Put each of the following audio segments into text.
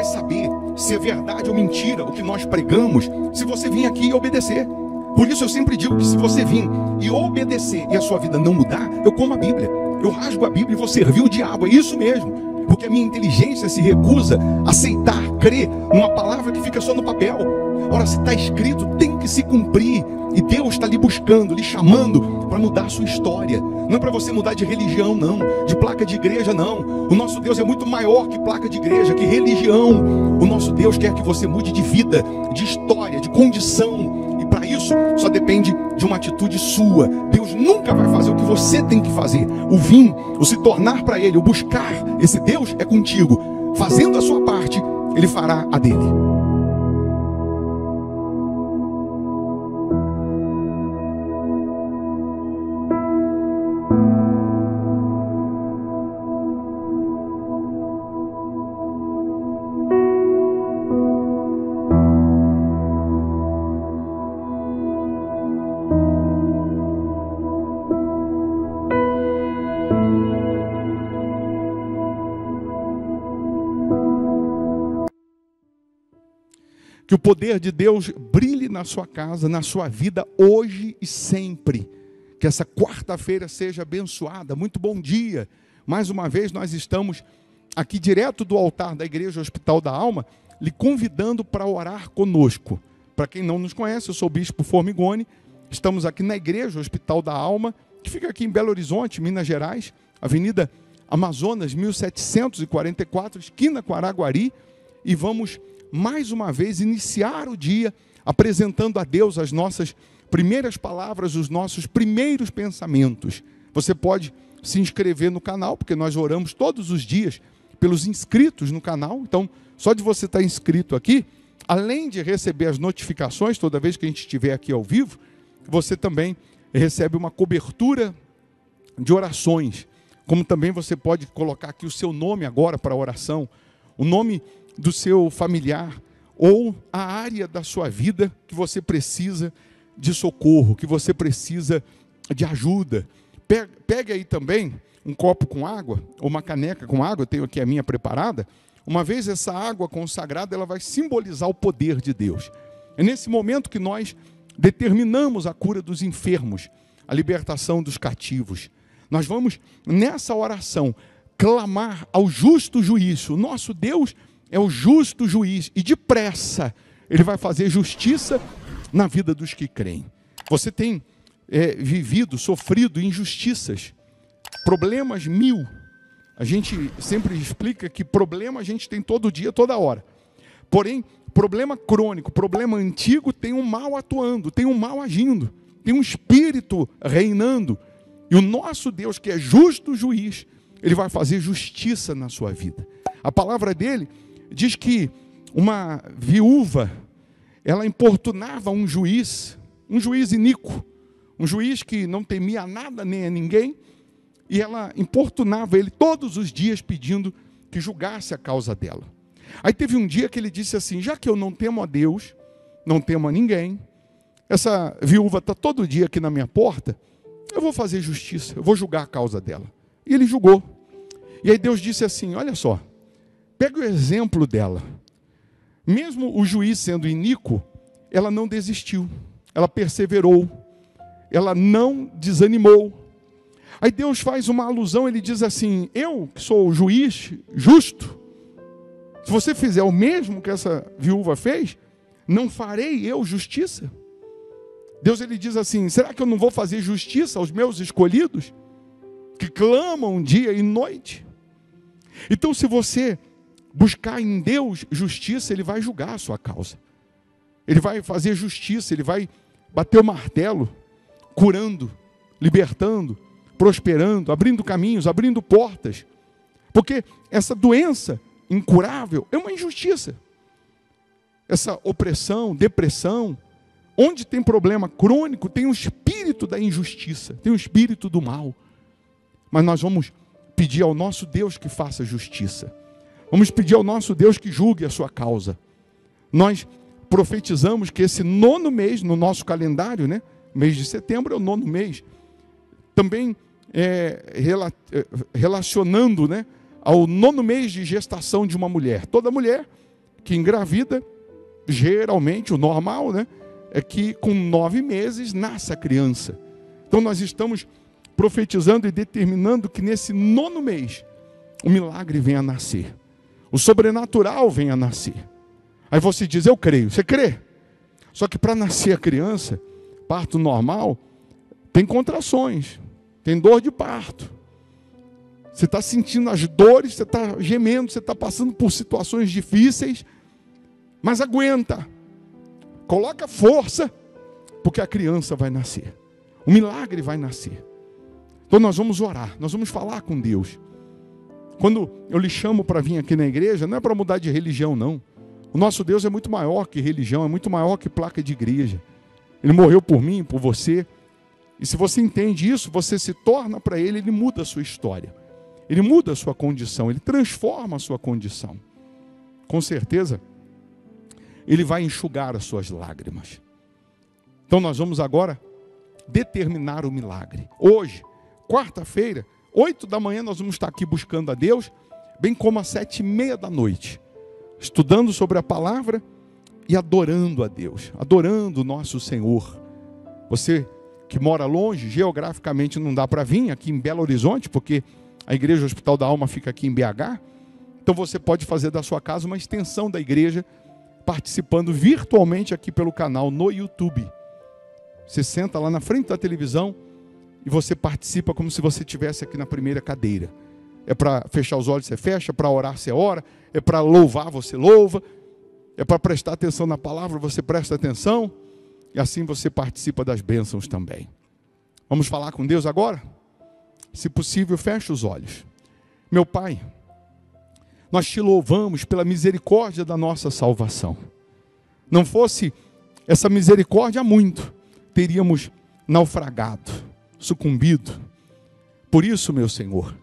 vai saber se é verdade ou mentira o que nós pregamos, se você vir aqui e obedecer. Por isso eu sempre digo que se você vir e obedecer e a sua vida não mudar, eu como a Bíblia, eu rasgo a Bíblia e vou servir o diabo, é isso mesmo. Porque a minha inteligência se recusa a aceitar, crer numa palavra que fica só no papel. Ora, se está escrito, tem que se cumprir. E Deus está lhe buscando, lhe chamando para mudar a sua história. Não é para você mudar de religião, não. De placa de igreja, não. O nosso Deus é muito maior que placa de igreja, que religião. O nosso Deus quer que você mude de vida, de história, de condição. E para isso, só depende de uma atitude sua. Deus nunca vai fazer o que você tem que fazer. O vir, o se tornar para Ele, o buscar esse Deus é contigo. Fazendo a sua parte, Ele fará a dele. Que o poder de Deus brilhe na sua casa, na sua vida, hoje e sempre. Que essa quarta-feira seja abençoada. Muito bom dia. Mais uma vez nós estamos aqui direto do altar da Igreja Hospital da Alma, lhe convidando para orar conosco. Para quem não nos conhece, eu sou o Bispo Formigoni. Estamos aqui na Igreja Hospital da Alma, que fica aqui em Belo Horizonte, Minas Gerais, Avenida Amazonas, 1744, esquina com Araguari, e vamos mais uma vez iniciar o dia apresentando a Deus as nossas primeiras palavras, os nossos primeiros pensamentos. Você pode se inscrever no canal, porque nós oramos todos os dias pelos inscritos no canal. Então, só de você estar inscrito aqui, além de receber as notificações toda vez que a gente estiver aqui ao vivo, você também recebe uma cobertura de orações. Como também você pode colocar aqui o seu nome agora para a oração, o nome do seu familiar ou a área da sua vida que você precisa de socorro, que você precisa de ajuda. Pegue aí também um copo com água, ou uma caneca com água, eu tenho aqui a minha preparada. Uma vez essa água consagrada, ela vai simbolizar o poder de Deus. É nesse momento que nós determinamos a cura dos enfermos, a libertação dos cativos. Nós vamos, nessa oração, clamar ao justo juiz. O nosso Deus é o justo juiz, e depressa Ele vai fazer justiça na vida dos que creem. Você tem vivido, sofrido injustiças, problemas mil. A gente sempre explica que problema a gente tem todo dia, toda hora. Porém, problema crônico, problema antigo, tem um mal atuando, tem um mal agindo, tem um espírito reinando. E o nosso Deus, que é justo juiz, Ele vai fazer justiça na sua vida. A palavra dele diz que uma viúva, ela importunava um juiz iníquo, um juiz que não temia nada nem a ninguém, e ela importunava ele todos os dias pedindo que julgasse a causa dela. Aí teve um dia que ele disse assim: já que eu não temo a Deus, não temo a ninguém, essa viúva está todo dia aqui na minha porta, eu vou fazer justiça, eu vou julgar a causa dela. E ele julgou. E aí Deus disse assim: olha só, pega o exemplo dela. Mesmo o juiz sendo iníquo, ela não desistiu, ela perseverou, ela não desanimou. Aí Deus faz uma alusão, ele diz assim: eu que sou o juiz justo, se você fizer o mesmo que essa viúva fez, não farei eu justiça? Deus ele diz assim: será que eu não vou fazer justiça aos meus escolhidos, que clamam dia e noite? Então, se você buscar em Deus justiça, Ele vai julgar a sua causa. Ele vai fazer justiça, Ele vai bater o martelo, curando, libertando, prosperando, abrindo caminhos, abrindo portas. Porque essa doença incurável é uma injustiça. Essa opressão, depressão, onde tem problema crônico, tem o espírito da injustiça, tem o espírito do mal. Mas nós vamos pedir ao nosso Deus que faça justiça. Vamos pedir ao nosso Deus que julgue a sua causa. Nós profetizamos que esse 9º mês, no nosso calendário, né? Mês de setembro é o 9º mês. Também relacionando, né, ao 9º mês de gestação de uma mulher. Toda mulher que engravida, geralmente, o normal, né? É que com 9 meses nasce a criança. Então nós estamos profetizando e determinando que nesse 9º mês, o milagre venha a nascer. O sobrenatural venha a nascer. Aí você diz, eu creio. Você crê? Só que para nascer a criança, parto normal, tem contrações, tem dor de parto. Você está sentindo as dores, você está gemendo, você está passando por situações difíceis, mas aguenta. Coloca força, porque a criança vai nascer. O milagre vai nascer. Então nós vamos orar, nós vamos falar com Deus. Quando eu lhe chamo para vir aqui na igreja, não é para mudar de religião, não. O nosso Deus é muito maior que religião, é muito maior que placa de igreja. Ele morreu por mim, por você. E se você entende isso, você se torna para Ele, Ele muda a sua história. Ele muda a sua condição, Ele transforma a sua condição. Com certeza, Ele vai enxugar as suas lágrimas. Então nós vamos agora determinar o milagre. Hoje, quarta-feira, 8 da manhã, nós vamos estar aqui buscando a Deus, bem como às 7:30 da noite, estudando sobre a palavra e adorando a Deus, adorando o nosso Senhor. Você que mora longe, geograficamente não dá para vir aqui em Belo Horizonte, porque a Igreja Hospital da Alma fica aqui em BH, então você pode fazer da sua casa uma extensão da igreja, participando virtualmente aqui pelo canal no YouTube. Você senta lá na frente da televisão e você participa como se você estivesse aqui na primeira cadeira. É para fechar os olhos, você fecha, é para orar, você ora, é para louvar, você louva, é para prestar atenção na palavra, você presta atenção, e assim você participa das bênçãos também. Vamos falar com Deus agora? Se possível, feche os olhos. Meu Pai, nós te louvamos pela misericórdia da nossa salvação. Não fosse essa misericórdia, há muito teríamos naufragado, sucumbido. Por isso, meu Senhor,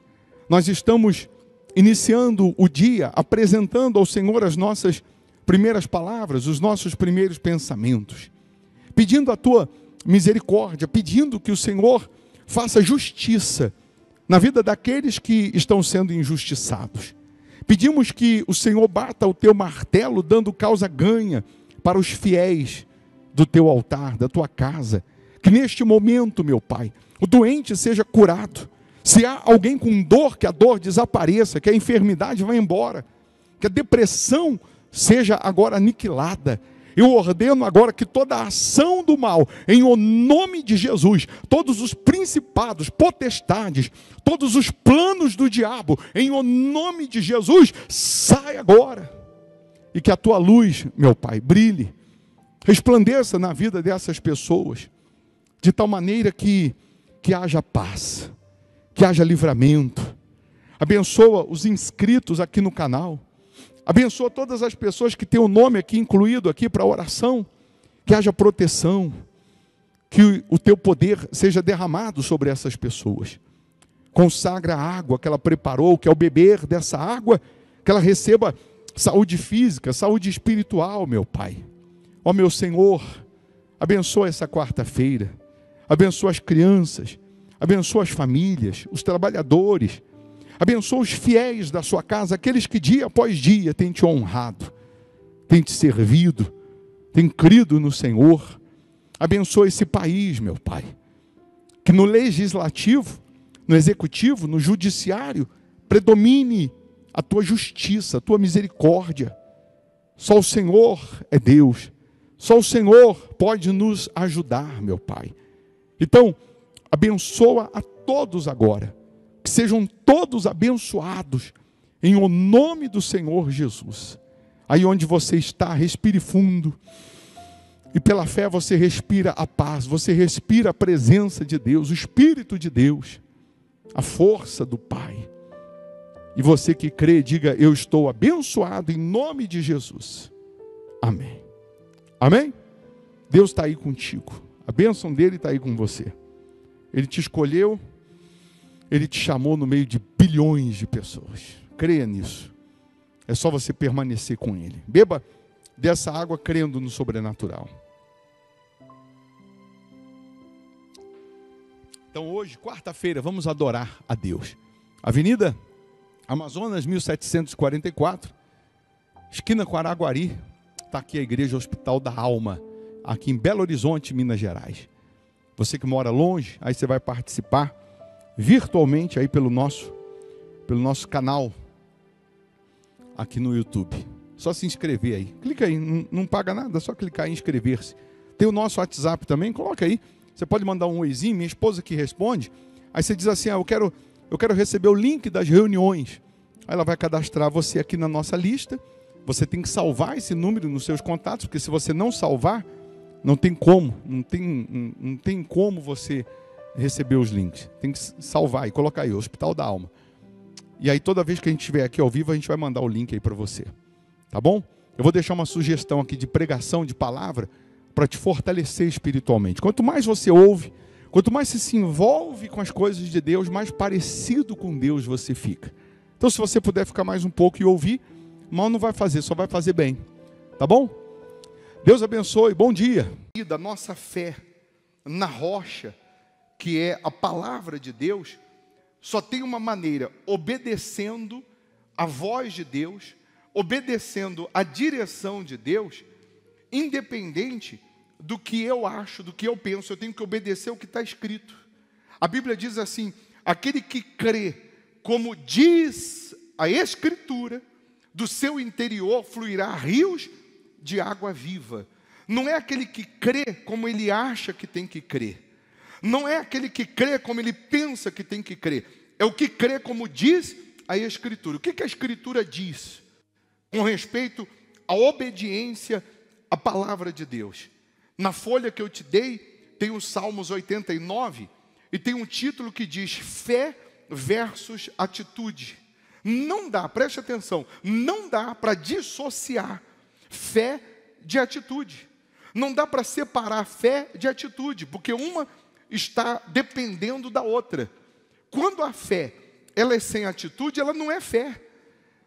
nós estamos iniciando o dia, apresentando ao Senhor as nossas primeiras palavras, os nossos primeiros pensamentos, pedindo a Tua misericórdia, pedindo que o Senhor faça justiça na vida daqueles que estão sendo injustiçados. Pedimos que o Senhor bata o Teu martelo, dando causa ganha para os fiéis do Teu altar, da Tua casa. Que neste momento, meu Pai, o doente seja curado. Se há alguém com dor, que a dor desapareça, que a enfermidade vá embora, que a depressão seja agora aniquilada. Eu ordeno agora que toda a ação do mal, em o nome de Jesus, todos os principados, potestades, todos os planos do diabo, em o nome de Jesus, saia agora. E que a Tua luz, meu Pai, brilhe, resplandeça na vida dessas pessoas, de tal maneira que haja paz, que haja livramento. Abençoa os inscritos aqui no canal. Abençoa todas as pessoas que têm o nome aqui incluído aqui para oração. Que haja proteção. Que o Teu poder seja derramado sobre essas pessoas. Consagra a água que ela preparou, que ao beber dessa água, que ela receba saúde física, saúde espiritual, meu Pai. Ó meu Senhor, abençoa essa quarta-feira. Abençoa as crianças. Abençoa as famílias, os trabalhadores. Abençoa os fiéis da sua casa, aqueles que dia após dia têm te honrado, têm te servido, têm crido no Senhor. Abençoa esse país, meu Pai. Que no legislativo, no executivo, no judiciário, predomine a Tua justiça, a Tua misericórdia. Só o Senhor é Deus. Só o Senhor pode nos ajudar, meu Pai. Então, abençoa a todos agora. Que sejam todos abençoados em o nome do Senhor Jesus. Aí onde você está, respire fundo. E pela fé você respira a paz, você respira a presença de Deus, o Espírito de Deus, a força do Pai. E você que crê, diga, eu estou abençoado em nome de Jesus. Amém. Amém? Deus está aí contigo. A bênção dele está aí com você. Ele te escolheu, Ele te chamou no meio de bilhões de pessoas. Creia nisso. É só você permanecer com Ele. Beba dessa água crendo no sobrenatural. Então hoje, quarta-feira, vamos adorar a Deus. Avenida Amazonas, 1744. esquina com Araguari, está aqui a Igreja Hospital da Alma, aqui em Belo Horizonte, Minas Gerais. Você que mora longe, aí você vai participar virtualmente aí pelo nosso canal aqui no YouTube. Só se inscrever aí. Clica aí, não paga nada, é só clicar em inscrever-se. Tem o nosso WhatsApp também, coloca aí. Você pode mandar um oizinho, minha esposa que responde. Aí você diz assim, eu quero receber o link das reuniões. Aí ela vai cadastrar você aqui na nossa lista. Você tem que salvar esse número nos seus contatos, porque se você não salvar, não tem como você receber os links. Tem que salvar e colocar aí, Hospital da Alma. E aí toda vez que a gente estiver aqui ao vivo, a gente vai mandar o link aí para você. Tá bom? Eu vou deixar uma sugestão aqui de pregação, de palavra, para te fortalecer espiritualmente. Quanto mais você ouve, quanto mais você se envolve com as coisas de Deus, mais parecido com Deus você fica. Então se você puder ficar mais um pouco e ouvir, mal não vai fazer, só vai fazer bem. Tá bom? Deus abençoe, bom dia. E da nossa fé na rocha, que é a palavra de Deus, só tem uma maneira: obedecendo a voz de Deus, obedecendo a direção de Deus, independente do que eu acho, do que eu penso, eu tenho que obedecer o que está escrito. A Bíblia diz assim: aquele que crê como diz a Escritura, do seu interior fluirá rios de água viva. Não é aquele que crê como ele acha que tem que crer. Não é aquele que crê como ele pensa que tem que crer. É o que crê como diz a Escritura. O que a Escritura diz com respeito à obediência à palavra de Deus? Na folha que eu te dei, tem o Salmos 89, e tem um título que diz fé versus atitude. Não dá, preste atenção, não dá para dissociar fé de atitude. Não dá para separar fé de atitude, porque uma está dependendo da outra. Quando a fé ela é sem atitude, ela não é fé.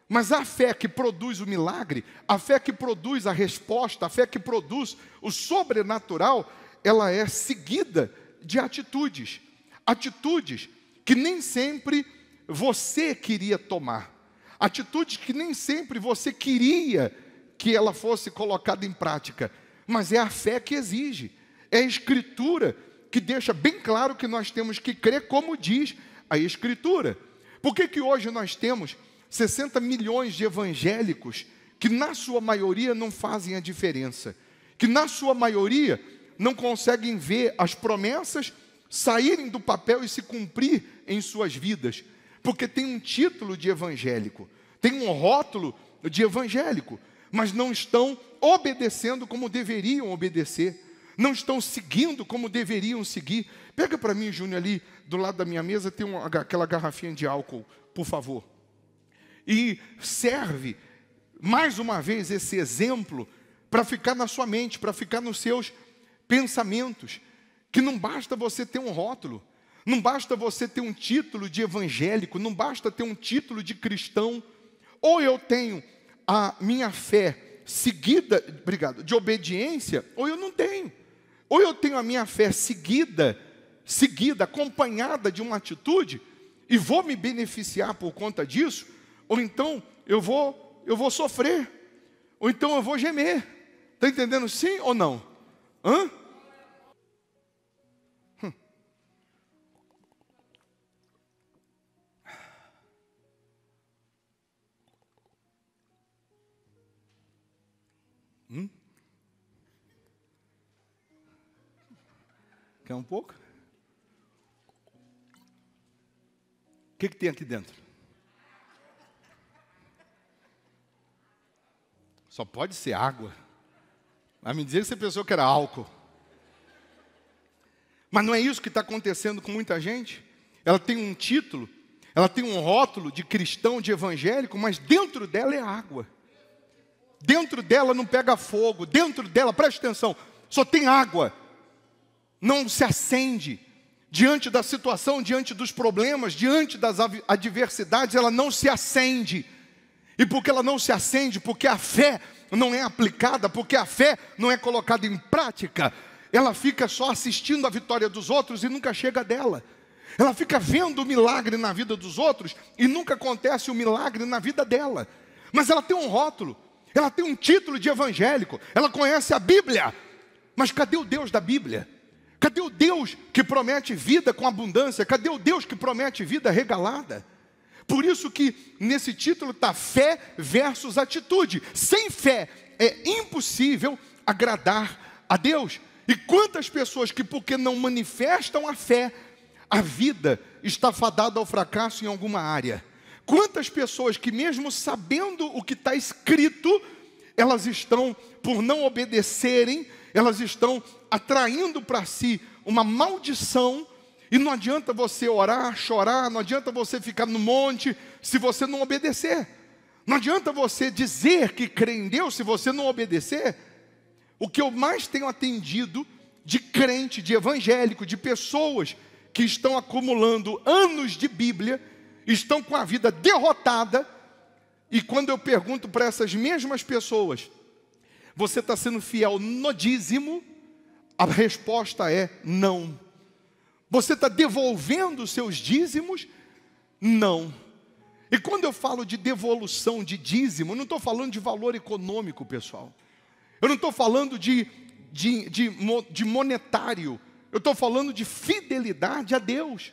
Mas a fé que produz o milagre, a fé que produz a resposta, a fé que produz o sobrenatural, ela é seguida de atitudes. Atitudes que nem sempre você queria tomar. Atitudes que nem sempre você queria que ela fosse colocada em prática. Mas é a fé que exige. É a Escritura que deixa bem claro que nós temos que crer como diz a Escritura. Por que hoje nós temos 60 milhões de evangélicos que na sua maioria não fazem a diferença? Que na sua maioria não conseguem ver as promessas saírem do papel e se cumprir em suas vidas? Porque tem um título de evangélico, tem um rótulo de evangélico, mas não estão obedecendo como deveriam obedecer, não estão seguindo como deveriam seguir. Pega para mim, Júnior, ali do lado da minha mesa tem aquela garrafinha de álcool, por favor. E serve, mais uma vez, esse exemplo para ficar na sua mente, para ficar nos seus pensamentos, que não basta você ter um rótulo, não basta você ter um título de evangélico, não basta ter um título de cristão. Ou eu tenho a minha fé seguida, de obediência, ou eu não tenho. Ou eu tenho a minha fé seguida, acompanhada de uma atitude, e vou me beneficiar por conta disso, ou então eu vou sofrer, ou então eu vou gemer. Está entendendo sim ou não? Hã? Quer um pouco? O que tem aqui dentro? Só pode ser água. Vai me dizer que você pensou que era álcool. Mas não é isso que está acontecendo com muita gente. Ela tem um título, ela tem um rótulo de cristão, de evangélico, mas dentro dela é água. Dentro dela não pega fogo, dentro dela, preste atenção, só tem água. Não se acende diante da situação, diante dos problemas, diante das adversidades, ela não se acende. E porque ela não se acende, porque a fé não é aplicada, porque a fé não é colocada em prática, ela fica só assistindo a vitória dos outros e nunca chega dela. Ela fica vendo o milagre na vida dos outros e nunca acontece o milagre na vida dela. Mas ela tem um rótulo, Ela tem um título de evangélico, ela conhece a Bíblia, mas cadê o Deus da Bíblia? Cadê o Deus que promete vida com abundância? Cadê o Deus que promete vida regalada? Por isso que nesse título está fé versus atitude. Sem fé é impossível agradar a Deus. E quantas pessoas que, porque não manifestam a fé, a vida está fadada ao fracasso em alguma área. Quantas pessoas que, mesmo sabendo o que está escrito, elas estão, por não obedecerem, elas estão atraindo para si uma maldição. E não adianta você orar, chorar, não adianta você ficar no monte se você não obedecer. Não adianta você dizer que crê em Deus se você não obedecer. O que eu mais tenho atendido de crente, de evangélico, de pessoas que estão acumulando anos de Bíblia, estão com a vida derrotada, e quando eu pergunto para essas mesmas pessoas, você está sendo fiel no dízimo? A resposta é não. Você está devolvendo os seus dízimos? Não. E quando eu falo de devolução de dízimo, eu não estou falando de valor econômico, pessoal. Eu não estou falando de monetário. Eu estou falando de fidelidade a Deus,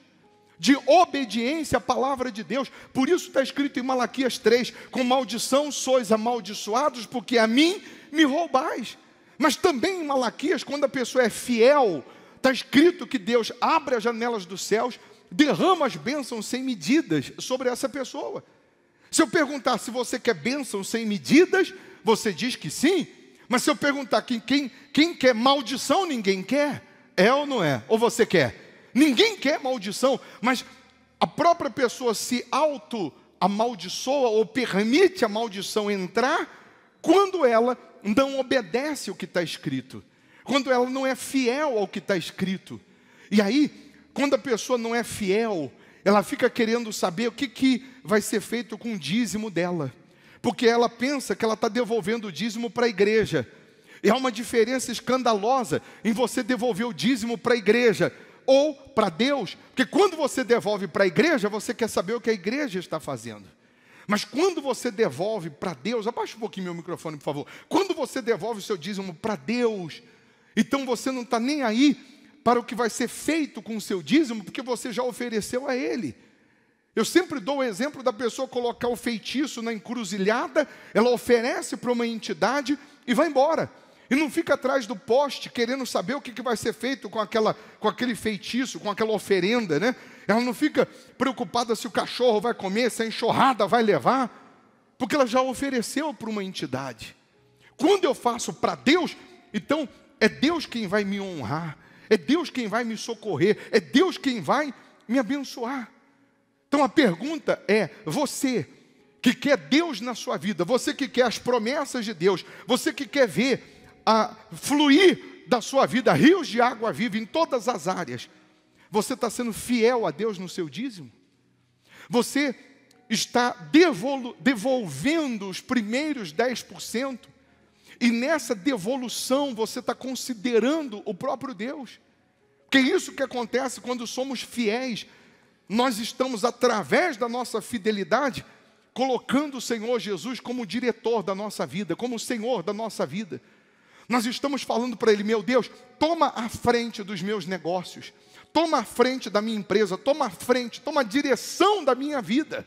de obediência à palavra de Deus. Por isso está escrito em Malaquias 3, com maldição sois amaldiçoados, porque a mim me roubais. Mas também em Malaquias, quando a pessoa é fiel, está escrito que Deus abre as janelas dos céus, derrama as bênçãos sem medidas sobre essa pessoa. Se eu perguntar se você quer bênçãos sem medidas, você diz que sim. Mas se eu perguntar quem quer maldição, ninguém quer. É ou não é? Ou você quer? Ninguém quer maldição, mas a própria pessoa se auto-amaldiçoa ou permite a maldição entrar quando ela não obedece o que está escrito. Quando ela não é fiel ao que está escrito. E aí, quando a pessoa não é fiel, ela fica querendo saber o que vai ser feito com o dízimo dela. Porque ela pensa que ela está devolvendo o dízimo para a igreja. E há uma diferença escandalosa em você devolver o dízimo para a igreja ou para Deus. Porque quando você devolve para a igreja, você quer saber o que a igreja está fazendo. Mas quando você devolve para Deus, abaixa um pouquinho meu microfone, por favor. Quando você devolve o seu dízimo para Deus, então você não está nem aí para o que vai ser feito com o seu dízimo, porque você já ofereceu a Ele. Eu sempre dou o exemplo da pessoa colocar o feitiço na encruzilhada, ela oferece para uma entidade e vai embora. E não fica atrás do poste querendo saber o que vai ser feito com aquele feitiço, com aquela oferenda, né? Ela não fica preocupada se o cachorro vai comer, se a enxurrada vai levar, porque ela já ofereceu para uma entidade. Quando eu faço para Deus, então é Deus quem vai me honrar, é Deus quem vai me socorrer, é Deus quem vai me abençoar. Então a pergunta é, você que quer Deus na sua vida, você que quer as promessas de Deus, você que quer ver a fluir da sua vida rios de água viva em todas as áreas, você está sendo fiel a Deus no seu dízimo? Você está devolvendo os primeiros 10%? E nessa devolução você está considerando o próprio Deus? Porque é isso que acontece quando somos fiéis. Nós estamos, através da nossa fidelidade, colocando o Senhor Jesus como diretor da nossa vida, como o Senhor da nossa vida. Nós estamos falando para Ele, meu Deus, toma a frente dos meus negócios, toma a frente da minha empresa, toma a frente, toma a direção da minha vida.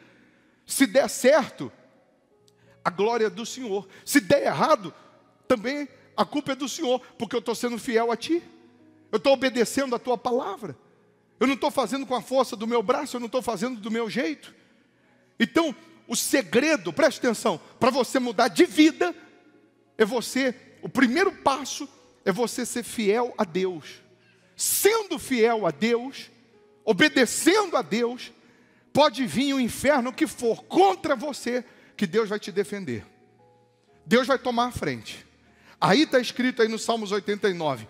Se der certo, a glória é do Senhor. Se der errado, também a culpa é do Senhor, porque eu estou sendo fiel a Ti. Eu estou obedecendo a Tua palavra. Eu não estou fazendo com a força do meu braço, eu não estou fazendo do meu jeito. Então, o segredo, preste atenção, para você mudar de vida, o primeiro passo é você ser fiel a Deus. Sendo fiel a Deus, obedecendo a Deus, pode vir o inferno que for contra você, que Deus vai te defender. Deus vai tomar a frente. Aí está escrito aí no Salmos 89,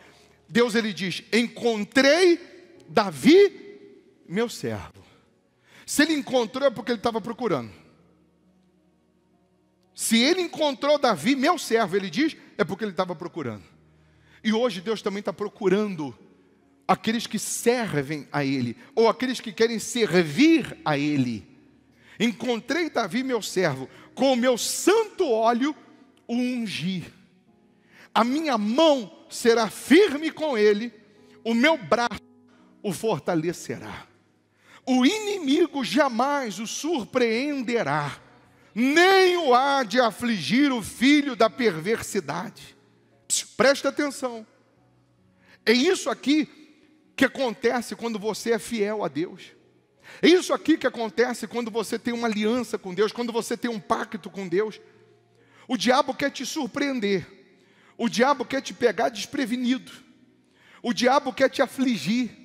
Deus ele diz, encontrei Davi, meu servo. Se ele encontrou é porque ele estava procurando. Se ele encontrou Davi, meu servo, ele diz, é porque ele estava procurando. E hoje Deus também está procurando aqueles que servem a Ele, ou aqueles que querem servir a Ele. Encontrei Davi, meu servo, com o meu santo óleo o ungir. A minha mão será firme com ele, o meu braço o fortalecerá. O inimigo jamais o surpreenderá, nem o há de afligir o filho da perversidade. Presta atenção. É isso aqui que acontece quando você é fiel a Deus. É isso aqui que acontece quando você tem uma aliança com Deus, quando você tem um pacto com Deus. O diabo quer te surpreender. O diabo quer te pegar desprevenido. O diabo quer te afligir.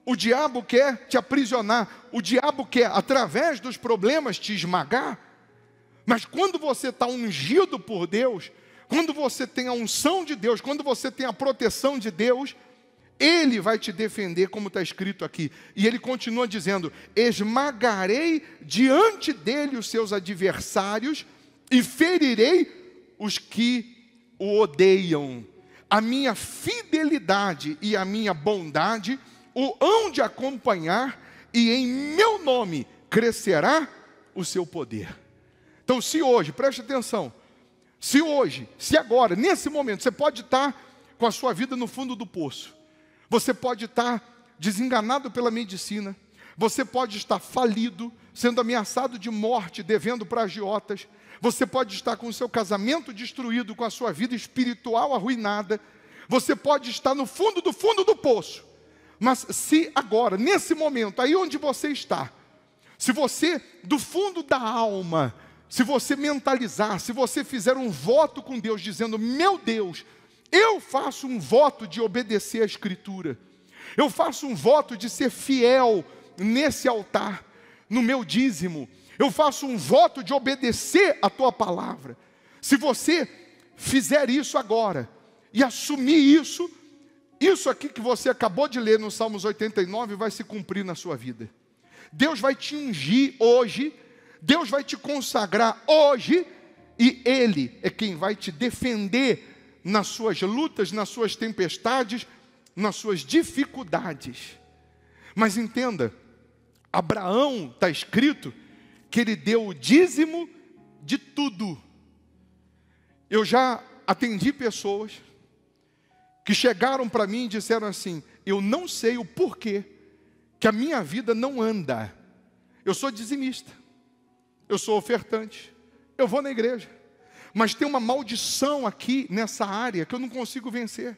O diabo quer te aprisionar. O diabo quer, através dos problemas, te esmagar. Mas quando você está ungido por Deus, quando você tem a unção de Deus, quando você tem a proteção de Deus, Ele vai te defender, como está escrito aqui. E Ele continua dizendo: esmagarei diante dele os seus adversários e ferirei os que o odeiam. A minha fidelidade e a minha bondade o hão de acompanhar, e em meu nome crescerá o seu poder. Então, se hoje, preste atenção, se hoje, se agora, nesse momento, você pode estar com a sua vida no fundo do poço, você pode estar desenganado pela medicina, você pode estar falido, sendo ameaçado de morte, devendo para agiotas, você pode estar com o seu casamento destruído, com a sua vida espiritual arruinada, você pode estar no fundo do poço. Mas se agora, nesse momento, aí onde você está, se você, do fundo da alma, se você mentalizar, se você fizer um voto com Deus, dizendo: meu Deus, eu faço um voto de obedecer a Escritura, eu faço um voto de ser fiel nesse altar, no meu dízimo, eu faço um voto de obedecer a Tua palavra. Se você fizer isso agora, e assumir isso aqui que você acabou de ler no Salmos 89 vai se cumprir na sua vida. Deus vai te ungir hoje, Deus vai te consagrar hoje, e Ele é quem vai te defender nas suas lutas, nas suas tempestades, nas suas dificuldades. Mas entenda, Abraão, está escrito que ele deu o dízimo de tudo. Eu já atendi pessoas que chegaram para mim e disseram assim: eu não sei o porquê que a minha vida não anda. Eu sou dizimista, eu sou ofertante, eu vou na igreja, mas tem uma maldição aqui nessa área que eu não consigo vencer.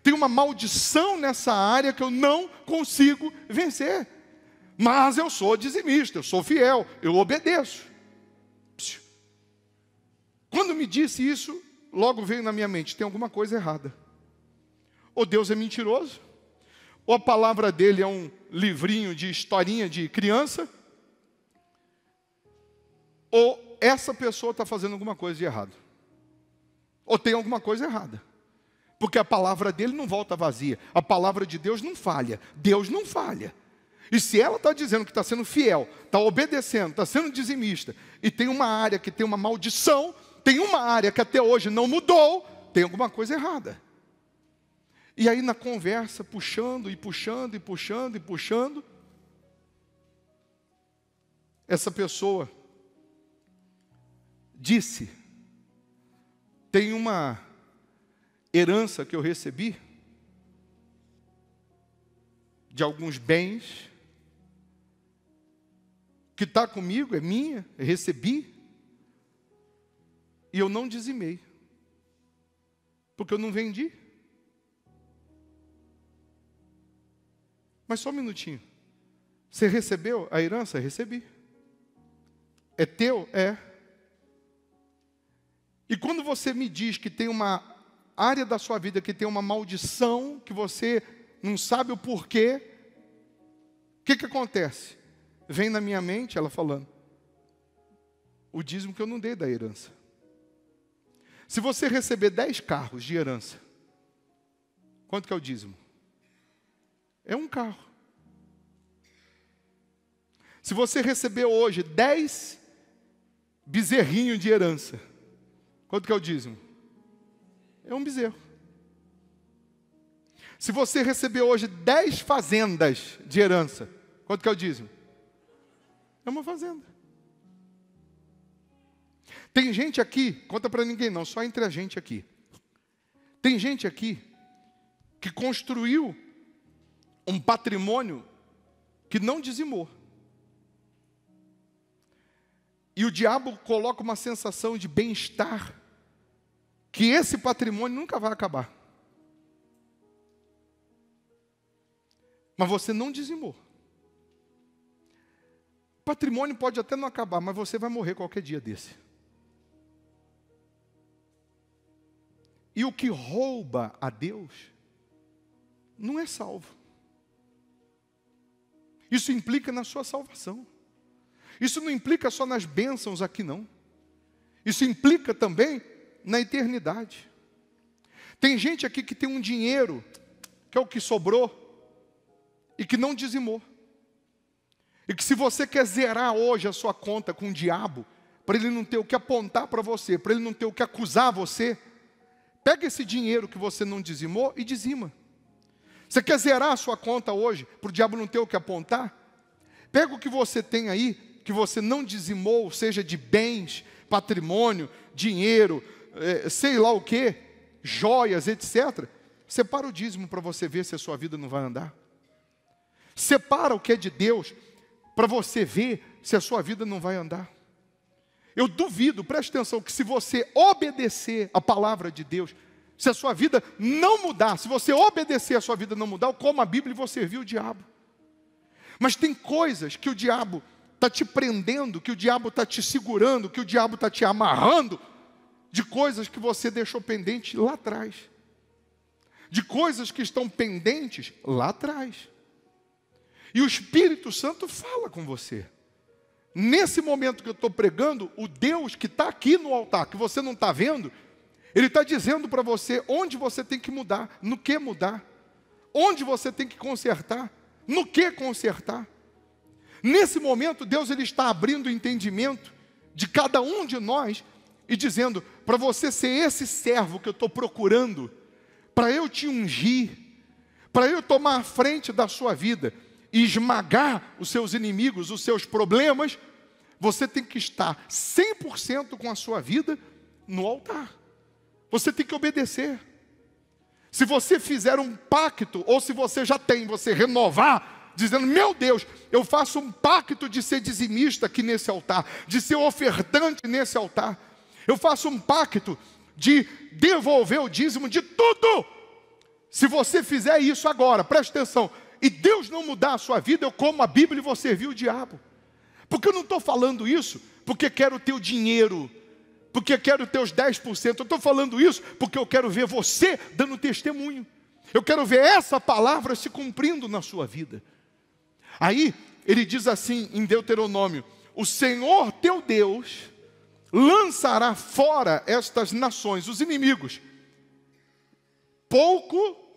Tem uma maldição nessa área que eu não consigo vencer. Mas eu sou dizimista, eu sou fiel, eu obedeço. Quando me disse isso, logo veio na minha mente: tem alguma coisa errada. Ou Deus é mentiroso, ou a palavra dele é um livrinho de historinha de criança, ou essa pessoa está fazendo alguma coisa de errado, ou tem alguma coisa errada, porque a palavra dele não volta vazia, a palavra de Deus não falha, Deus não falha. E se ela está dizendo que está sendo fiel, está obedecendo, está sendo dizimista, e tem uma área que tem uma maldição, tem uma área que até hoje não mudou, tem alguma coisa errada. E aí na conversa, puxando, essa pessoa disse: tem uma herança que eu recebi, de alguns bens, que está comigo, é minha, eu recebi, e eu não dizimei, porque eu não vendi. Mas só um minutinho. Você recebeu a herança? Recebi. É teu? É. E quando você me diz que tem uma área da sua vida que tem uma maldição, que você não sabe o porquê, o que acontece? Vem na minha mente ela falando: o dízimo que eu não dei da herança. Se você receber 10 carros de herança, quanto que é o dízimo? É um carro. Se você receber hoje 10 bezerrinhos de herança, quanto que é o dízimo? É um bezerro. Se você receber hoje 10 fazendas de herança, quanto que é o dízimo? É uma fazenda. Tem gente aqui, conta para ninguém não, só entre a gente aqui. Tem gente aqui que construiu um patrimônio que não dizimou. E o diabo coloca uma sensação de bem-estar, que esse patrimônio nunca vai acabar. Mas você não dizimou. O patrimônio pode até não acabar, mas você vai morrer qualquer dia desse. E o que rouba a Deus não é salvo. Isso implica na sua salvação. Isso não implica só nas bênçãos aqui, não. Isso implica também na eternidade. Tem gente aqui que tem um dinheiro, que é o que sobrou, e que não dizimou. E que se você quer zerar hoje a sua conta com o diabo, para ele não ter o que apontar para você, para ele não ter o que acusar você, pega esse dinheiro que você não dizimou e dizima. Você quer zerar a sua conta hoje, para o diabo não ter o que apontar? Pega o que você tem aí, que você não dizimou, seja de bens, patrimônio, dinheiro, sei lá o que, joias, etc. Separa o dízimo para você ver se a sua vida não vai andar. Separa o que é de Deus para você ver se a sua vida não vai andar. Eu duvido, preste atenção, que se você obedecer a palavra de Deus, se a sua vida não mudar, se você obedecer a sua vida não mudar, como a Bíblia, vou servir o diabo. Mas tem coisas que o diabo está te prendendo, que o diabo está te segurando, que o diabo está te amarrando, de coisas que você deixou pendente lá atrás. De coisas que estão pendentes lá atrás. E o Espírito Santo fala com você. Nesse momento que eu estou pregando, o Deus que está aqui no altar, que você não está vendo, Ele está dizendo para você onde você tem que mudar, no que mudar. Onde você tem que consertar, no que consertar. Nesse momento, Deus ele está abrindo o entendimento de cada um de nós e dizendo, para você ser esse servo que eu estou procurando, para eu te ungir, para eu tomar a frente da sua vida e esmagar os seus inimigos, os seus problemas, você tem que estar 100% com a sua vida no altar. Você tem que obedecer. Se você fizer um pacto, ou se você já tem, você renovar, dizendo, meu Deus, eu faço um pacto de ser dizimista aqui nesse altar, de ser ofertante nesse altar. Eu faço um pacto de devolver o dízimo de tudo. Se você fizer isso agora, preste atenção, e Deus não mudar a sua vida, eu como a Bíblia e vou servir o diabo. Porque eu não estou falando isso porque quero o teu dinheiro, porque quero os teus 10%. Eu estou falando isso porque eu quero ver você dando testemunho. Eu quero ver essa palavra se cumprindo na sua vida. Aí, ele diz assim em Deuteronômio, o Senhor teu Deus lançará fora estas nações, os inimigos, pouco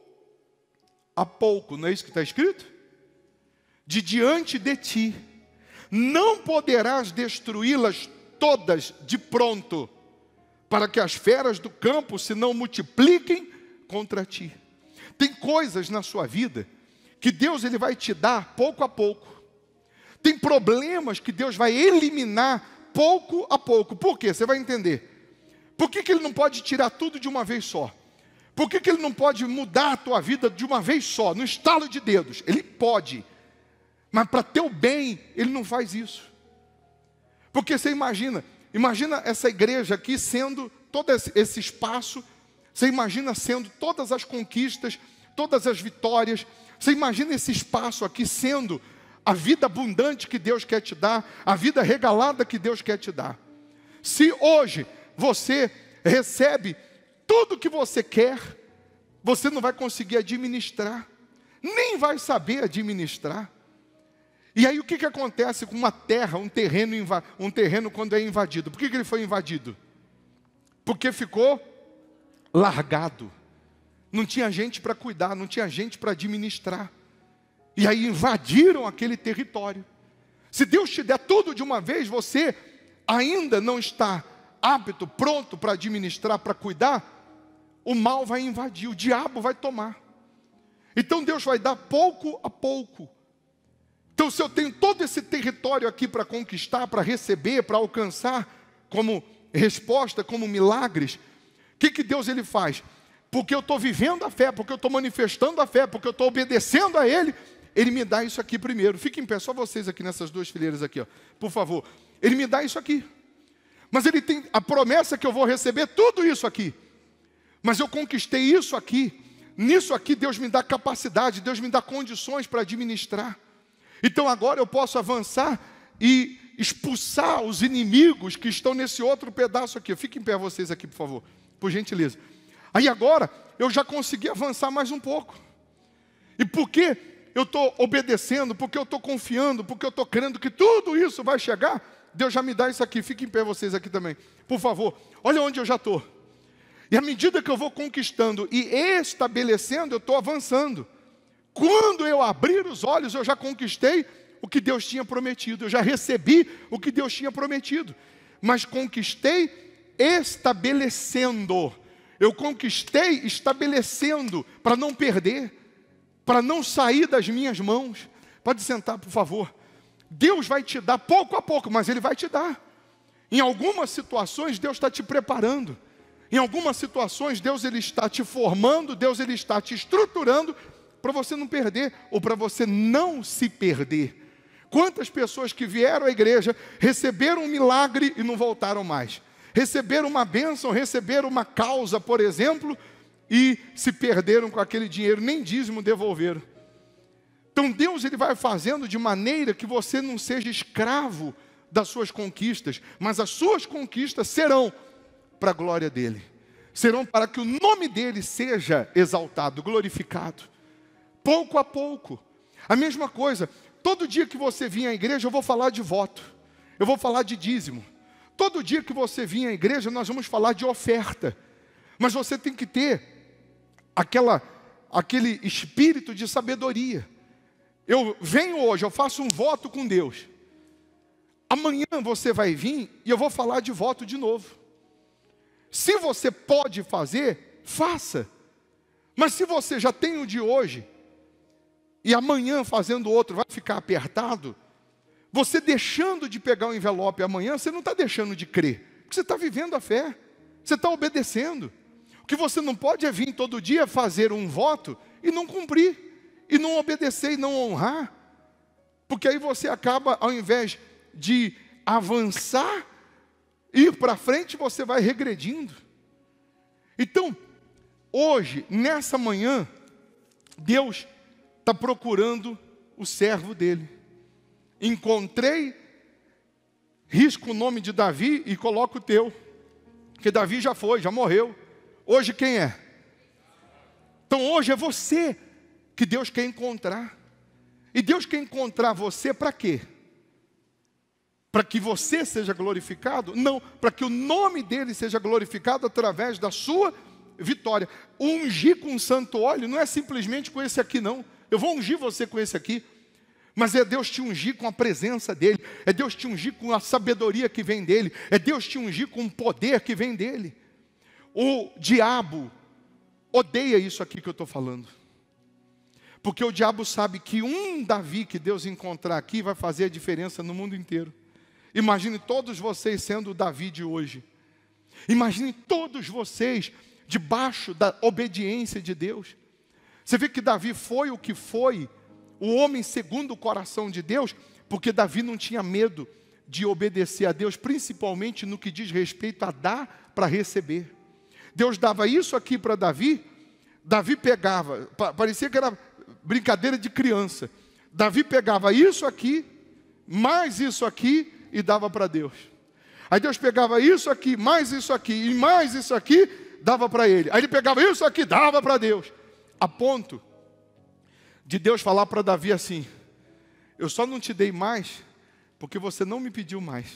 a pouco, não é isso que está escrito? De diante de ti, não poderás destruí-las todas de pronto, para que as feras do campo se não multipliquem contra ti. Tem coisas na sua vida que Deus ele vai te dar pouco a pouco. Tem problemas que Deus vai eliminar pouco a pouco. Por quê? Você vai entender. Por que Ele não pode tirar tudo de uma vez só? Por que Ele não pode mudar a tua vida de uma vez só, no estalo de dedos? Ele pode, mas para teu bem, Ele não faz isso. Porque você imagina essa igreja aqui sendo todo esse espaço, você imagina sendo todas as conquistas, todas as vitórias, você imagina esse espaço aqui sendo a vida abundante que Deus quer te dar, a vida regalada que Deus quer te dar. Se hoje você recebe tudo que você quer, você não vai conseguir administrar, nem vai saber administrar. E aí o que acontece com uma terra, um terreno quando é invadido? Por que ele foi invadido? Porque ficou largado. Não tinha gente para cuidar, não tinha gente para administrar. E aí invadiram aquele território. Se Deus te der tudo de uma vez, você ainda não está apto, pronto para administrar, para cuidar, o mal vai invadir, o diabo vai tomar. Então Deus vai dar pouco a pouco. Então se eu tenho todo esse território aqui para conquistar, para receber, para alcançar, como resposta, como milagres, o que Deus ele faz? Porque eu estou vivendo a fé, porque eu estou manifestando a fé, porque eu estou obedecendo a Ele, Ele me dá isso aqui primeiro. Fiquem em pé, só vocês aqui nessas duas fileiras aqui, ó, por favor. Ele me dá isso aqui. Mas Ele tem a promessa que eu vou receber tudo isso aqui. Mas eu conquistei isso aqui. Nisso aqui Deus me dá capacidade, Deus me dá condições para administrar. Então agora eu posso avançar e expulsar os inimigos que estão nesse outro pedaço aqui. Fiquem em pé vocês aqui, por favor, por gentileza. Aí agora eu já consegui avançar mais um pouco. E porque eu estou obedecendo, porque eu estou confiando, porque eu estou crendo que tudo isso vai chegar, Deus já me dá isso aqui. Fiquem em pé vocês aqui também, por favor. Olha onde eu já estou. E à medida que eu vou conquistando e estabelecendo, eu estou avançando. Quando eu abrir os olhos, eu já conquistei o que Deus tinha prometido. Eu já recebi o que Deus tinha prometido. Mas conquistei estabelecendo. Eu conquistei estabelecendo, para não perder, para não sair das minhas mãos. Pode sentar, por favor. Deus vai te dar pouco a pouco, mas Ele vai te dar. Em algumas situações, Deus está te preparando. Em algumas situações, Deus ele está te formando, Deus ele está te estruturando, para você não perder, ou para você não se perder. Quantas pessoas que vieram à igreja, receberam um milagre e não voltaram mais. Receberam uma bênção, receberam uma causa, por exemplo, e se perderam com aquele dinheiro, nem dízimo devolveram. Então Deus ele vai fazendo de maneira que você não seja escravo das suas conquistas, mas as suas conquistas serão para a glória dEle. Serão para que o nome dEle seja exaltado, glorificado. Pouco a pouco. A mesma coisa, todo dia que você vir à igreja eu vou falar de voto, eu vou falar de dízimo. Todo dia que você vir à igreja, nós vamos falar de oferta. Mas você tem que ter aquele espírito de sabedoria. Eu venho hoje, eu faço um voto com Deus. Amanhã você vai vir e eu vou falar de voto de novo. Se você pode fazer, faça. Mas se você já tem o de hoje, e amanhã fazendo outro vai ficar apertado, você deixando de pegar o envelope amanhã, você não está deixando de crer, porque você está vivendo a fé, você está obedecendo. O que você não pode é vir todo dia fazer um voto e não cumprir, e não obedecer e não honrar, porque aí você acaba, ao invés de avançar, ir para frente, você vai regredindo. Então, hoje, nessa manhã, Deus está procurando o servo dele. Encontrei, risco o nome de Davi e coloco o teu, porque Davi já foi, já morreu. Hoje quem é? Então hoje é você que Deus quer encontrar. E Deus quer encontrar você para quê? Para que você seja glorificado? Não, para que o nome dele seja glorificado através da sua vitória. Ungir com santo óleo não é simplesmente com esse aqui não. Eu vou ungir você com esse aqui. Mas é Deus te ungir com a presença dEle, é Deus te ungir com a sabedoria que vem dEle, é Deus te ungir com o poder que vem dEle. O diabo odeia isso aqui que eu estou falando, porque o diabo sabe que um Davi que Deus encontrar aqui vai fazer a diferença no mundo inteiro. Imagine todos vocês sendo o Davi de hoje, imagine todos vocês debaixo da obediência de Deus. Você vê que Davi foi o que foi, o homem segundo o coração de Deus, porque Davi não tinha medo de obedecer a Deus, principalmente no que diz respeito a dar para receber. Deus dava isso aqui para Davi, Davi pegava, parecia que era brincadeira de criança. Davi pegava isso aqui, mais isso aqui e dava para Deus. Aí Deus pegava isso aqui, mais isso aqui e mais isso aqui, dava para ele. Aí ele pegava isso aqui, dava para Deus. A ponto de Deus falar para Davi assim: eu só não te dei mais porque você não me pediu mais.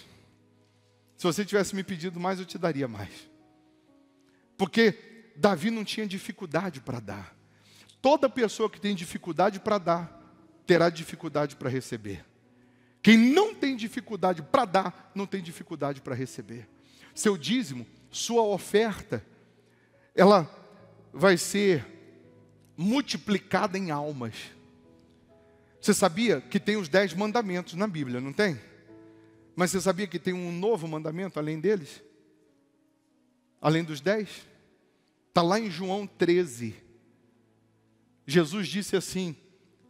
Se você tivesse me pedido mais, eu te daria mais. Porque Davi não tinha dificuldade para dar. Toda pessoa que tem dificuldade para dar, terá dificuldade para receber. Quem não tem dificuldade para dar, não tem dificuldade para receber. Seu dízimo, sua oferta, ela vai ser multiplicada em almas. Você sabia que tem os 10 mandamentos na Bíblia, não tem? Mas você sabia que tem um novo mandamento além deles? além dos 10? Está lá em João 13. Jesus disse assim,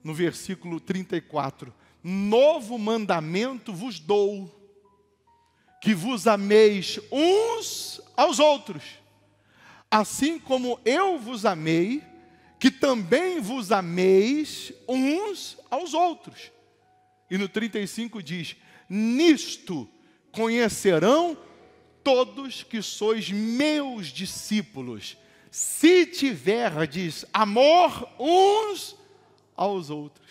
no versículo 34, novo mandamento vos dou, que vos ameis uns aos outros, assim como eu vos amei, que também vos ameis uns aos outros. E no 35 diz, nisto conhecerão todos que sois meus discípulos, se tiverdes amor uns aos outros.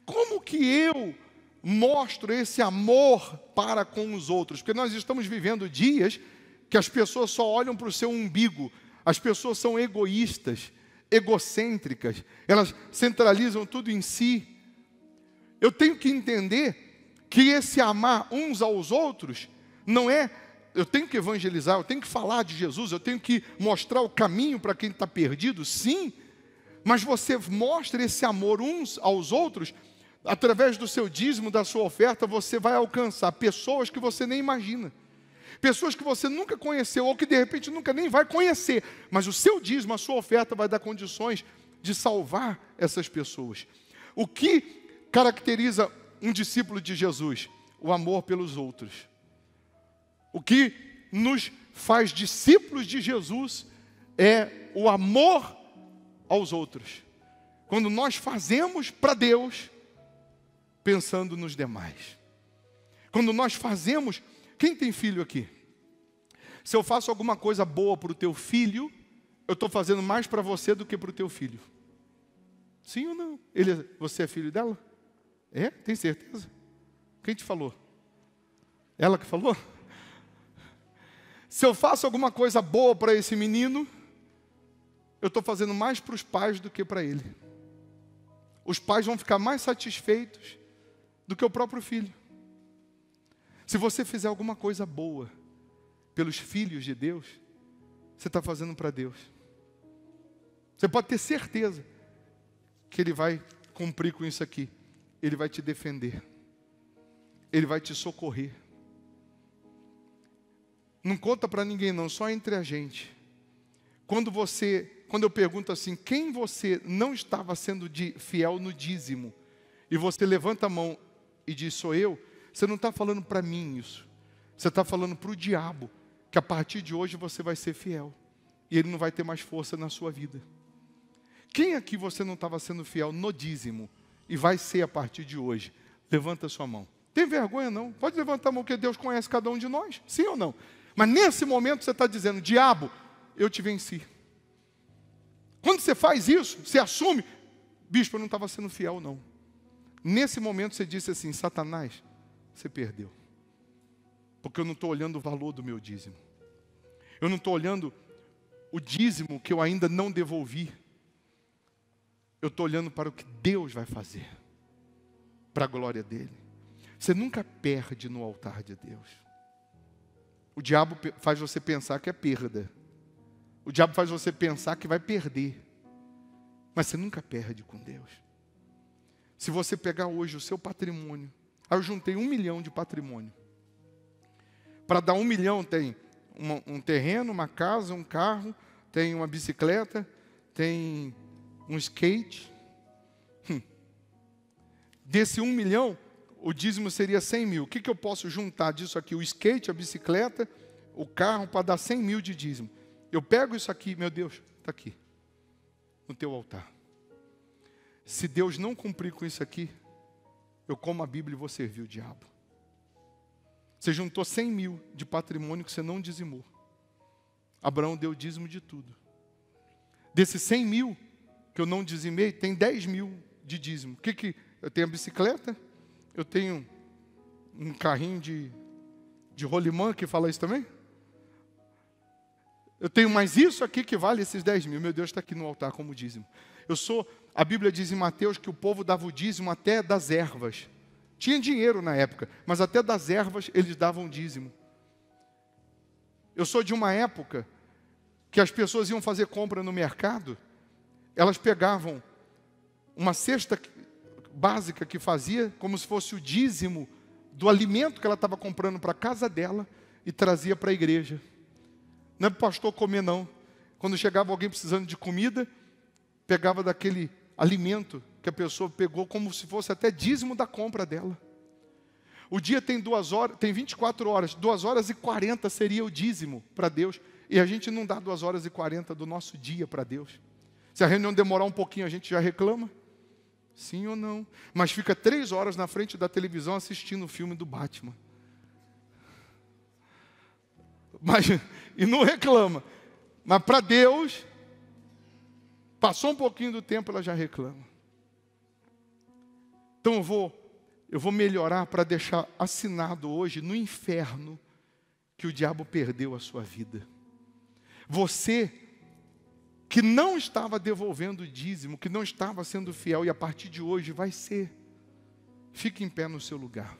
Como que eu mostro esse amor para com os outros? Porque nós estamos vivendo dias que as pessoas só olham para o seu umbigo, as pessoas são egoístas, egocêntricas, elas centralizam tudo em si. Eu tenho que entender que esse amar uns aos outros não é, eu tenho que evangelizar, eu tenho que falar de Jesus, eu tenho que mostrar o caminho para quem está perdido, sim, mas você mostra esse amor uns aos outros, através do seu dízimo, da sua oferta, você vai alcançar pessoas que você nem imagina, pessoas que você nunca conheceu, ou que de repente nunca nem vai conhecer, mas o seu dízimo, a sua oferta vai dar condições de salvar essas pessoas. O que caracteriza um discípulo de Jesus? O amor pelos outros. O que nos faz discípulos de Jesus é o amor aos outros. Quando nós fazemos para Deus, pensando nos demais. Quando nós fazemos, quem tem filho aqui? Se eu faço alguma coisa boa para o teu filho, eu estou fazendo mais para você do que para o teu filho. Sim ou não? Você é filho dela? É? Tem certeza? Quem te falou? Ela que falou? Se eu faço alguma coisa boa para esse menino, eu estou fazendo mais para os pais do que para ele. Os pais vão ficar mais satisfeitos do que o próprio filho. Se você fizer alguma coisa boa pelos filhos de Deus, você está fazendo para Deus. Você pode ter certeza que Ele vai cumprir com isso aqui. Ele vai te defender. Ele vai te socorrer. Não conta para ninguém não, só entre a gente. Quando eu pergunto assim, quem você não estava sendo fiel no dízimo, e você levanta a mão e diz, sou eu, você não está falando para mim isso. Você está falando para o diabo, que a partir de hoje você vai ser fiel. E ele não vai ter mais força na sua vida. Quem aqui você não estava sendo fiel no dízimo, e vai ser a partir de hoje? Levanta a sua mão. Tem vergonha não? Pode levantar a mão, que Deus conhece cada um de nós. Sim ou não? Mas nesse momento você está dizendo, diabo, eu te venci. Quando você faz isso, você assume, bispo, eu não estava sendo fiel não. Nesse momento você disse assim, Satanás, você perdeu. Porque eu não estou olhando o valor do meu dízimo. Eu não estou olhando o dízimo que eu ainda não devolvi. Eu estou olhando para o que Deus vai fazer. Para a glória dEle. Você nunca perde no altar de Deus. O diabo faz você pensar que é perda. O diabo faz você pensar que vai perder. Mas você nunca perde com Deus. Se você pegar hoje o seu patrimônio. Aí eu juntei 1 milhão de patrimônio. Para dar 1 milhão tem um terreno, uma casa, um carro, tem uma bicicleta, tem um skate. Desse 1 milhão, o dízimo seria 100 mil. O que eu posso juntar disso aqui? O skate, a bicicleta, o carro, para dar 100 mil de dízimo. Eu pego isso aqui, meu Deus, está aqui, no teu altar. Se Deus não cumprir com isso aqui, eu como a Bíblia e vou servir o diabo. Você juntou 100 mil de patrimônio que você não dizimou. Abraão deu dízimo de tudo. Desses 100 mil que eu não dizimei, tem 10 mil de dízimo. O que eu tenho? A bicicleta, eu tenho um carrinho de rolimã que fala isso também. Eu tenho mais isso aqui que vale esses 10 mil. Meu Deus, está aqui no altar como dízimo. A Bíblia diz em Mateus que o povo dava o dízimo até das ervas. Tinha dinheiro na época, mas até das ervas eles davam dízimo. Eu sou de uma época que as pessoas iam fazer compra no mercado, elas pegavam uma cesta básica que fazia, como se fosse o dízimo do alimento que ela estava comprando para a casa dela, e trazia para a igreja. Não é para o pastor comer, não. Quando chegava alguém precisando de comida, pegava daquele alimento que a pessoa pegou como se fosse até dízimo da compra dela. O dia tem 2 horas, tem 24 horas, 2 horas e 40 seria o dízimo para Deus. E a gente não dá 2 horas e 40 do nosso dia para Deus. Se a reunião demorar um pouquinho, a gente já reclama? Sim ou não? Mas fica 3 horas na frente da televisão assistindo o filme do Batman. E não reclama. Mas para Deus, passou um pouquinho do tempo, ela já reclama. Então eu vou melhorar para deixar assinado hoje no inferno que o diabo perdeu a sua vida. Você que não estava devolvendo o dízimo, que não estava sendo fiel, e a partir de hoje vai ser. Fique em pé no seu lugar.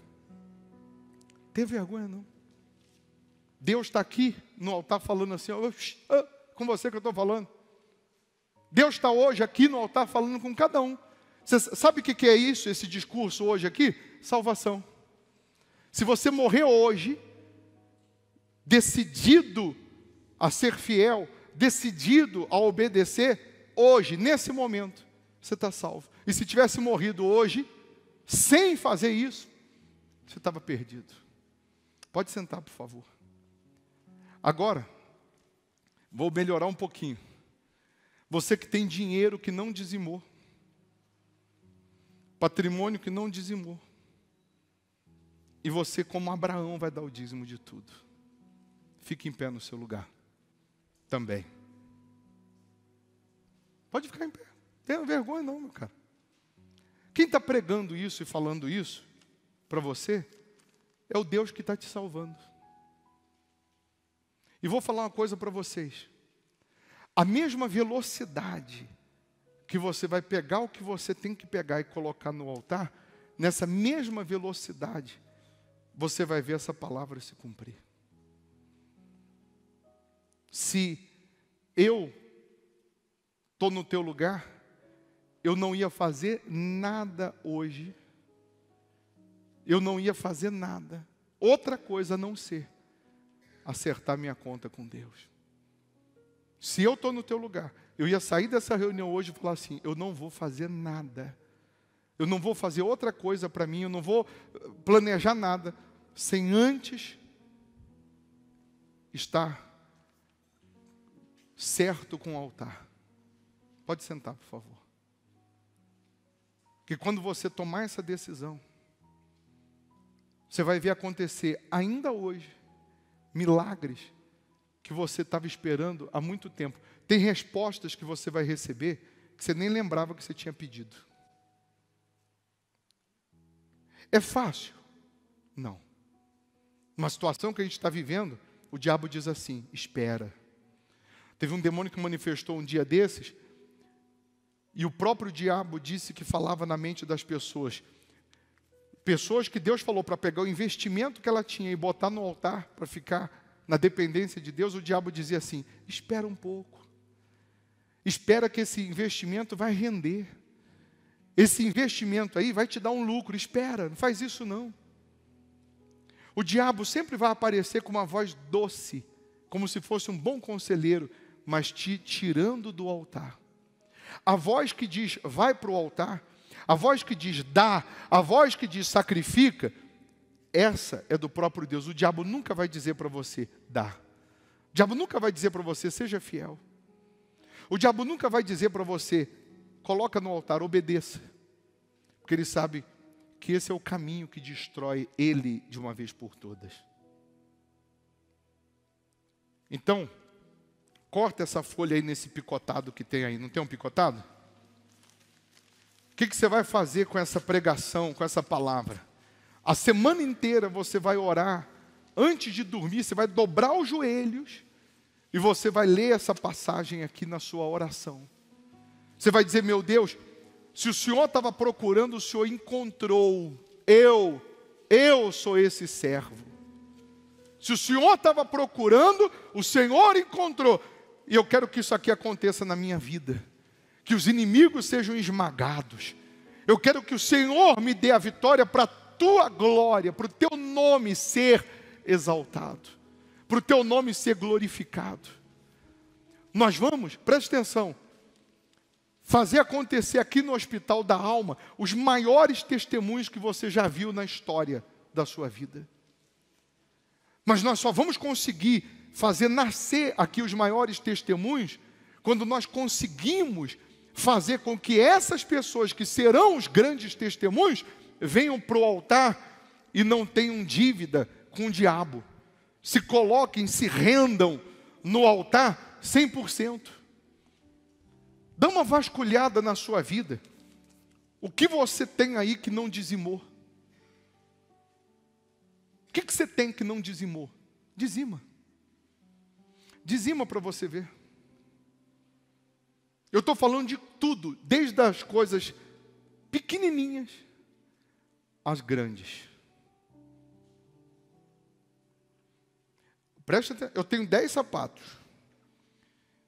Tem vergonha não? Deus está aqui no altar falando assim, com você que eu estou falando. Deus está hoje aqui no altar falando com cada um. Você sabe o que é isso, esse discurso hoje aqui? Salvação. Se você morrer hoje, decidido a ser fiel, decidido a obedecer, hoje, nesse momento, você está salvo. E se tivesse morrido hoje, sem fazer isso, você estava perdido. Pode sentar, por favor. Agora, vou melhorar um pouquinho. Você que tem dinheiro que não dizimou, patrimônio que não dizimou, e você, como Abraão, vai dar o dízimo de tudo. Fique em pé no seu lugar. Também. Pode ficar em pé. Não tenha vergonha não, meu cara. Quem está pregando isso e falando isso para você é o Deus que está te salvando. E vou falar uma coisa para vocês. A mesma velocidade que você vai pegar o que você tem que pegar e colocar no altar, nessa mesma velocidade, você vai ver essa palavra se cumprir. Se eu estou no teu lugar, eu não ia fazer nada hoje. Eu não ia fazer nada. Outra coisa a não ser acertar minha conta com Deus. Se eu estou no teu lugar, eu ia sair dessa reunião hoje e falar assim, eu não vou fazer nada. Eu não vou fazer outra coisa para mim, eu não vou planejar nada, sem antes estar certo com o altar. Pode sentar, por favor. Porque quando você tomar essa decisão, você vai ver acontecer ainda hoje milagres que você estava esperando há muito tempo. Tem respostas que você vai receber que você nem lembrava que você tinha pedido. É fácil? Não. Uma situação que a gente está vivendo, o diabo diz assim, espera. Teve um demônio que manifestou um dia desses, e o próprio diabo disse que falava na mente das pessoas. Pessoas que Deus falou para pegar o investimento que ela tinha e botar no altar para ficar na dependência de Deus, o diabo dizia assim, espera um pouco. Espera que esse investimento vai render. Esse investimento aí vai te dar um lucro, espera, não faz isso não. O diabo sempre vai aparecer com uma voz doce, como se fosse um bom conselheiro, mas te tirando do altar. A voz que diz, vai para o altar, a voz que diz, dá, a voz que diz, sacrifica, essa é do próprio Deus. O diabo nunca vai dizer para você, dá. O diabo nunca vai dizer para você, seja fiel. O diabo nunca vai dizer para você, coloca no altar, obedeça. Porque ele sabe que esse é o caminho que destrói ele de uma vez por todas. Então, corta essa folha aí nesse picotado que tem aí. Não tem um picotado? O que você vai fazer com essa pregação, com essa palavra? A semana inteira você vai orar. Antes de dormir, você vai dobrar os joelhos e você vai ler essa passagem aqui na sua oração. Você vai dizer, meu Deus, se o Senhor estava procurando, o Senhor encontrou. Eu sou esse servo. Se o Senhor estava procurando, o Senhor encontrou. E eu quero que isso aqui aconteça na minha vida. Que os inimigos sejam esmagados. Eu quero que o Senhor me dê a vitória para a tua glória, para o teu nome ser exaltado. para o teu nome ser glorificado. Nós vamos, preste atenção, fazer acontecer aqui no Hospital da Alma os maiores testemunhos que você já viu na história da sua vida. Mas nós só vamos conseguir fazer nascer aqui os maiores testemunhos quando nós conseguimos fazer com que essas pessoas que serão os grandes testemunhos venham para o altar e não tenham dívida com o diabo. Se coloquem, se rendam no altar 100%. Dá uma vasculhada na sua vida. O que você tem aí que não dizimou? O que você tem que não dizimou? Dizima. Dizima para você ver. Eu estou falando de tudo, desde as coisas pequenininhas às grandes. Presta atenção, eu tenho 10 sapatos.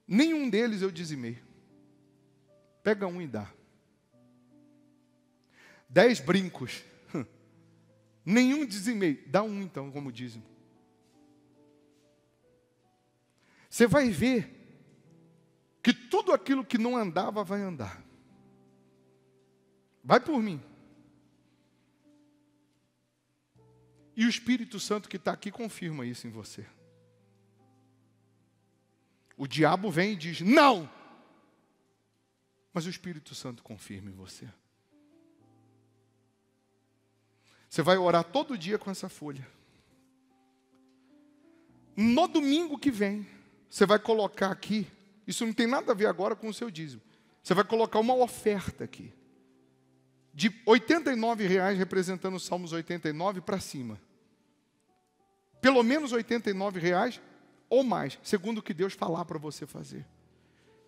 Nenhum deles eu dizimei. Pega um e dá. 10 brincos. Nenhum dizimei. Dá um então, como dízimo. Você vai ver que tudo aquilo que não andava vai andar. Vai por mim. E o Espírito Santo que está aqui confirma isso em você. O diabo vem e diz, não! Mas o Espírito Santo confirma em você. Você vai orar todo dia com essa folha. No domingo que vem, você vai colocar aqui, isso não tem nada a ver agora com o seu dízimo. Você vai colocar uma oferta aqui, de R$ 89,00, representando os Salmos 89 para cima. Pelo menos R$ 89,00 ou mais, segundo o que Deus falar para você fazer.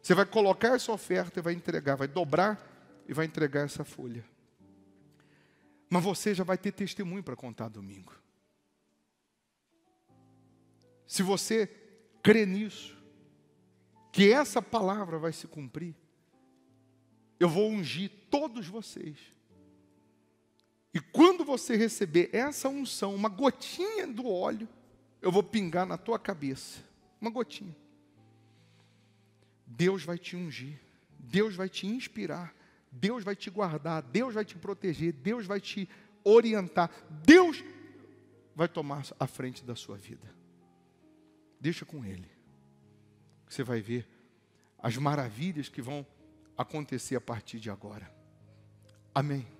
Você vai colocar essa oferta e vai entregar, vai dobrar e vai entregar essa folha. Mas você já vai ter testemunho para contar domingo. Se você crê nisso, que essa palavra vai se cumprir, eu vou ungir todos vocês. E quando você receber essa unção, uma gotinha do óleo, eu vou pingar na tua cabeça. Uma gotinha. Deus vai te ungir. Deus vai te inspirar. Deus vai te guardar. Deus vai te proteger. Deus vai te orientar. Deus vai tomar a frente da sua vida. Deixa com Ele. Você vai ver as maravilhas que vão acontecer a partir de agora. Amém.